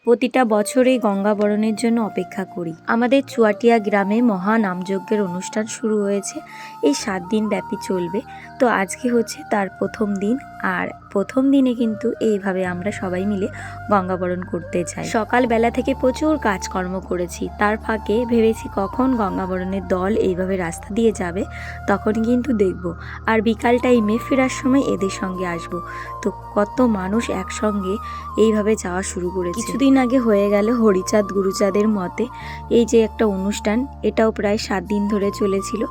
প্রতিটা বছরেই গঙ্গা বরণের জন্য অপেক্ষা করি। আমাদের চুয়াটিয়া গ্রামে মহা নামযজ্ঞের অনুষ্ঠান শুরু হয়েছে। এই 7 দিন ব্যাপী চলবে। তো আজকে হচ্ছে তার প্রথম দিন, আর প্রথম দিনে কিন্তু এইভাবে আমরা সবাই মিলে গঙ্গা বরণ করতে যাই। সকালবেলা থেকে প্রচুর কাজকর্ম করেছি, তার ফাঁকে ভেবেছি কখন গঙ্গা বরণের দল এইভাবে রাস্তা দিয়ে যাবে তখন কিন্তু দেখব। আর বিকাল টাইমে ফেরার সময় এদের সঙ্গে আসব। তো কত মানুষ একসঙ্গে এইভাবে যাওয়া শুরু করেছে। কিছুদিন আগে হয়ে গেল হরিচাঁদ গুরুচাঁদের মতে এই যে একটা অনুষ্ঠান, এটাও প্রায় 7 দিন ধরে চলেছিল।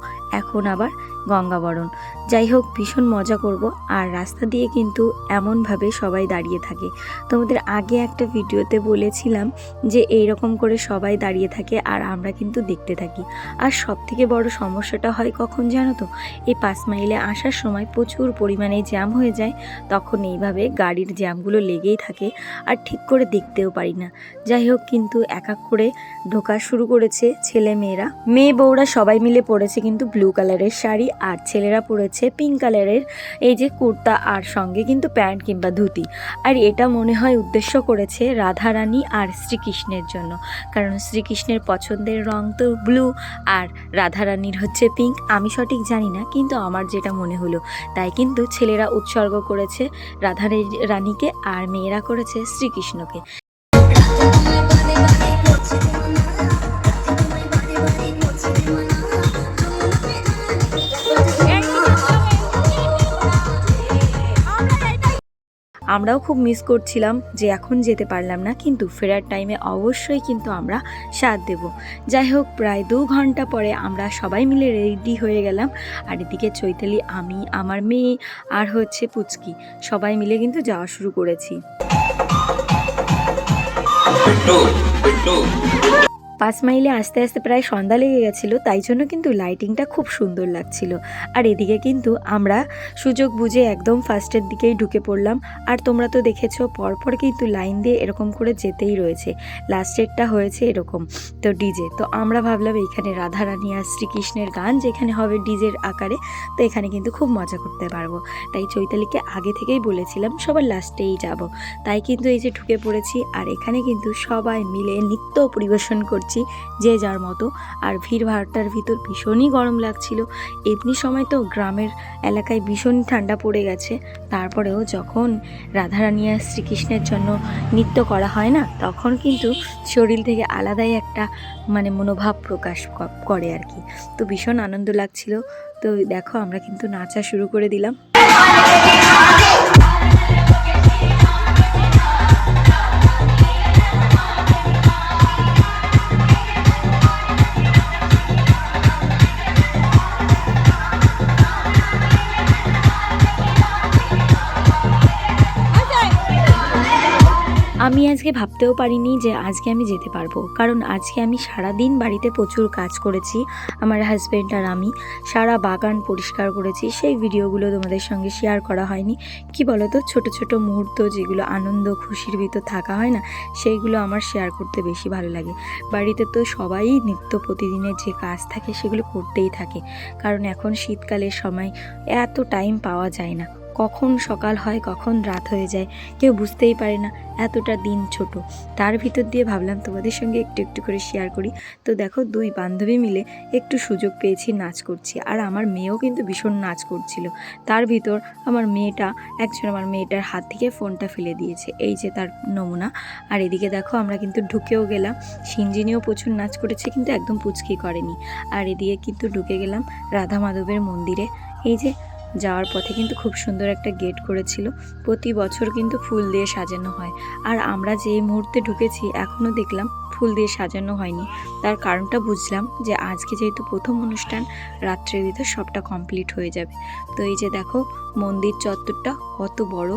এখন আবার গঙ্গাবরণ। যাই হোক, ভীষণ মজা করব। আর রাস্তা দিয়ে কিন্তু এমনভাবে সবাই দাঁড়িয়ে থাকে। তোমাদের আগে একটা ভিডিওতে বলেছিলাম যে এইরকম করে সবাই দাঁড়িয়ে থাকে আর আমরা কিন্তু দেখতে থাকি। আর সব থেকে বড় সমস্যাটা হয় কখন জানো তো, এই 5 মাইলে আসার সময় প্রচুর পরিমাণে জ্যাম হয়ে যায়। তখন এইভাবে গাড়ির জ্যামগুলো লেগেই থাকে আর ঠিক করে দেখতেও পারি না। যাই হোক, কিন্তু এক এক করে ঢোকা শুরু করেছে ছেলে মেয়েরা। মেয়ে বউরা সবাই মিলে পরেছে কিন্তু ব্লু কালারের শাড়ি, আর ছেলেরা পরেছে পিঙ্ক কালারের এই যে কুর্তা আর সঙ্গে কিন্তু প্যান্ট কিংবা ধুতি। আর এটা মনে হয় উদ্দেশ্য করেছে রাধারানী আর শ্রীকৃষ্ণের জন্য, কারণ শ্রীকৃষ্ণের পছন্দের রং তো ব্লু আর রাধারানীর হচ্ছে পিঙ্ক। আমি সঠিক জানি না, কিন্তু আমার যেটা মনে হলো তাই কিন্তু ছেলেরা উৎসর্গ করেছে রাধারানীকে আর মেয়েরা করেছে শ্রীকৃষ্ণকে। আমরাও খুব মিস করছিলাম যে এখন যেতে পারলাম না, কিন্তু ফেরার টাইমে অবশ্যই কিন্তু আমরা সাথ দেব। যাই হোক, প্রায় 2 ঘন্টা পরে আমরা সবাই মিলে রেডি হয়ে গেলাম। আর এদিকে চৈতালি, আমি, আমার মেয়ে আর হচ্ছে পুচকি সবাই মিলে কিন্তু যাওয়া শুরু করেছি। 5 মাইলে আস্তে আস্তে প্রায় সন্ধ্যা লেগে গেছিলো, তাই জন্য কিন্তু লাইটিংটা খুব সুন্দর লাগছিল। আর এদিকে কিন্তু আমরা সুযোগ বুঝে একদম ফার্স্টের দিকেই ঢুকে পড়লাম। আর তোমরা তো দেখেছো পরপর কিন্তু লাইন দিয়ে এরকম করে যেতেই রয়েছে। লাস্টেরটা হয়েছে এরকম তো ডিজে। তো আমরা ভাবলাম এইখানে রাধারানী আর শ্রীকৃষ্ণের গান যেখানে হবে ডিজের আকারে, তো এখানে কিন্তু খুব মজা করতে পারবো। তাই চৈতালিকে আগে থেকেই বলেছিলাম সবার লাস্টেই যাব। তাই কিন্তু এই যে ঢুকে পড়েছি, আর এখানে কিন্তু সবাই মিলে নৃত্য পরিবেশন করছি যে যার মতো। আর ভিড় ভাড়টার ভিতর ভীষণই গরম লাগছিল। এমনি সময় তো গ্রামের এলাকায় ভীষণ ঠান্ডা পড়ে গেছে, তারপরেও যখন রাধারানী আর শ্রীকৃষ্ণের জন্য নৃত্য করা হয় না, তখন কিন্তু শরীর থেকে আলাদাই একটা মনোভাব প্রকাশ করে আর কি। তো ভীষণ আনন্দ লাগছিল। তো দেখো, আমরা কিন্তু নাচা শুরু করে দিলাম। আমি আজকে ভাবতেও পারিনি যে আজকে আমি যেতে পারবো, কারণ আজকে আমি সারাদিন বাড়িতে প্রচুর কাজ করেছি। আমার হাজব্যান্ড আর আমি সারা বাগান পরিষ্কার করেছি। সেই ভিডিওগুলো তোমাদের সঙ্গে শেয়ার করা হয়নি। কি বলো তো, ছোট ছোট মুহূর্ত যেগুলো আনন্দ খুশির ভিতর থাকা হয় না, সেইগুলো আমার শেয়ার করতে বেশি ভালো লাগে। বাড়িতে তো সবাই নিত্য প্রতিদিনের যে কাজ থাকে সেগুলো করতেই থাকে, কারণ এখন শীতকালের সময় এত টাইম পাওয়া যায় না। কখন সকাল হয় কখন রাত হয়ে যায় কেউ বুঝতেই পারে না, এতটা দিন ছোট। তার ভিতর দিয়ে ভাবলাম তোমাদের সঙ্গে একটু একটু করে শেয়ার করি। তো দেখো, 2 বান্ধবী মিলে একটু সুযোগ পেয়েছি, নাচ করছি। আর আমার মেয়েও কিন্তু ভীষণ নাচ করছিল। তার ভিতর আমার মেয়েটার হাত থেকে ফোনটা ফেলে দিয়েছে, এই যে তার নমুনা। আর এদিকে দেখো, আমরা কিন্তু ঢুকেও গেলাম। সিঞ্জিনিও প্রচুর নাচ করেছে, কিন্তু একদম পুচকি করেনি। আর এদিকে কিন্তু ঢুকে গেলাম রাধা মাধবের মন্দিরে। এই যে যাওয়ার পথে কিন্তু খুব সুন্দর একটা গেট করেছিল। প্রতি বছর কিন্তু ফুল দিয়ে সাজানো হয়, আর আমরা যে মুহূর্তে ঢুকেছি এখনও দেখলাম ফুল দিয়ে সাজানো হয়নি। তার কারণটা বুঝলাম যে আজকে যেহেতু প্রথম অনুষ্ঠান, রাত্রের ভিতর সবটা কমপ্লিট হয়ে যাবে। তো এই যে দেখো, মন্দির চত্বরটা কত বড়,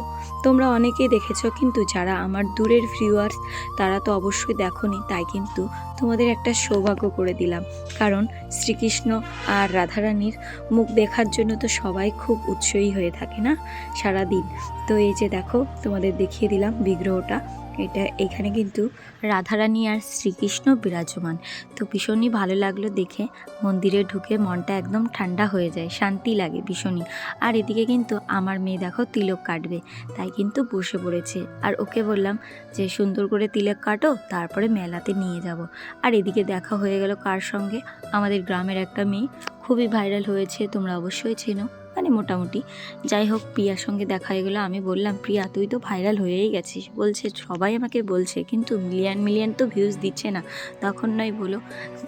তোমরা অনেকেই দেখেছো, কিন্তু যারা আমার দূরের ভিউয়ার্স তারা তো অবশ্যই দেখোনি। তাই কিন্তু তোমাদের একটা সৌভাগ্য করে দিলাম, কারণ শ্রীকৃষ্ণ আর রাধারানীর মুখ দেখার জন্য তো সবাই খুব উৎসাহী হয়ে থাকে না সারাদিন। তো এই যে দেখো, তোমাদের দেখিয়ে দিলাম বিগ্রহটা এখানে কিন্তু রাধারানী আর শ্রীকৃষ্ণ বিরাজমান। তো ভীষণই ভালো লাগলো দেখে। মন্দিরে ঢুকে মনটা একদম ঠান্ডা হয়ে যায়, শান্তি লাগে ভীষণই। আর এদিকে কিন্তু আমার মেয়ে দেখো তিলক কাটবে, তাই কিন্তু বসে পড়েছে। আর ওকে বললাম যে সুন্দর করে তিলক কাটো, তারপরে মেলাতে নিয়ে যাব। আর এদিকে দেখা হয়ে গেল কার সঙ্গে, আমাদের গ্রামের একটা মেয়ে, খুবই ভাইরাল হয়েছে, তোমরা অবশ্যই চেনো, মানে মোটামুটি। যাই হোক, প্রিয়ার সঙ্গে দেখা হয়ে গেলো। আমি বললাম, প্রিয়া তুই তো ভাইরাল হয়েই গেছিস। বলছে সবাই আমাকে বলছে, কিন্তু মিলিয়ন তো ভিউজ দিচ্ছে না। তখন নয় বলো।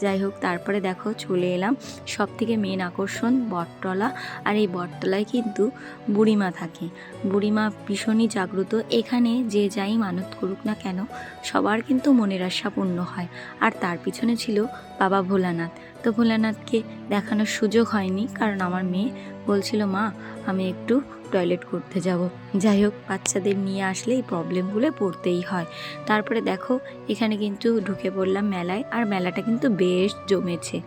যাই হোক, তারপরে দেখো চলে এলাম সব থেকে মেন আকর্ষণ বটতলা। আর এই বটতলায় কিন্তু বুড়িমা থাকে। বুড়িমা ভীষণই জাগ্রত। এখানে যে যাই মানত করুক না কেন, সবার কিন্তু মনের আশা পূর্ণ হয়। আর তার পিছনে ছিল বাবা ভোলানাথ। তো ভোলানাথকে দেখানোর সুযোগ হয়নি, কারণ আমার মেয়ে বলছিল, মা আমি একটু টয়লেট করতে যাব। যাই হোক, বাচ্চাদের নিয়ে আসলে এই প্রবলেমগুলো পড়তেই হয়। তারপরে দেখো এখানে কিন্তু ঢুকে পড়লাম মেলায়। আর মেলাটা কিন্তু বেশ জমেছে।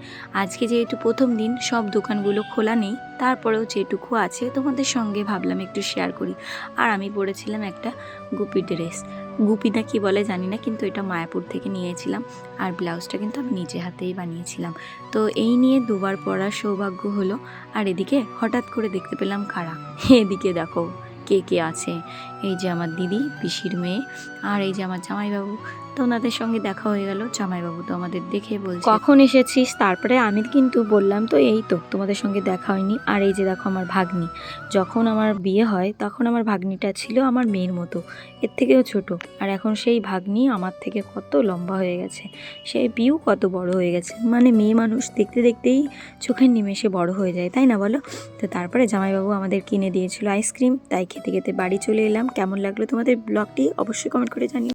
আজকে যেহেতু প্রথম দিন, সব দোকানগুলো খোলা নেই, তারপরেও যেটুকু আছে তোমাদের সঙ্গে ভাবলাম একটু শেয়ার করি। আর আমি পরেছিলাম একটা গুপি ড্রেস। গুপিটা কি বলে জানি না, কিন্তু এটা মায়াপুর থেকে নিয়েছিলাম। আর ব্লাউজটা কিন্তু আমি নিজে হাতেই বানিয়েছিলাম। তো এই নিয়ে দুবার পরার সৌভাগ্য হলো। আর এদিকে হঠাৎ করে দেখতে পেলাম কারা, এদিকে দেখো কে কে আছে। এই যে আমার দিদি, পিসির মেয়ে, আর এই যে আমার জামাইবাবু। তো ওনাদের সঙ্গে দেখা হয়ে গেল। জামাইবাবু তো আমাদের দেখে বলছে, কখন এসেছিস? তারপরে আমি কিন্তু বললাম, তো এই তো তোমাদের সঙ্গে দেখা হয়নি। আর এই যে দেখো আমার ভাগ্নি, যখন আমার বিয়ে হয় তখন আমার ভাগ্নিটা ছিল আমার মেয়ের মতো, এর থেকেও ছোট। আর এখন সেই ভাগ্নি আমার থেকে কত লম্বা হয়ে গেছে, সেই পিউ কত বড় হয়ে গেছে। মানে মেয়ে মানুষ দেখতে দেখতেই চোখের নিমেষে বড় হয়ে যায়, তাই না বলো? তো তারপরে জামাইবাবু আমাদের কিনে দিয়েছিল আইসক্রিম, তাই খেতে খেতে বাড়ি চলে এলাম। কেমন লাগলো তোমাদের ব্লগটি অবশ্যই কমেন্ট করে জানিও।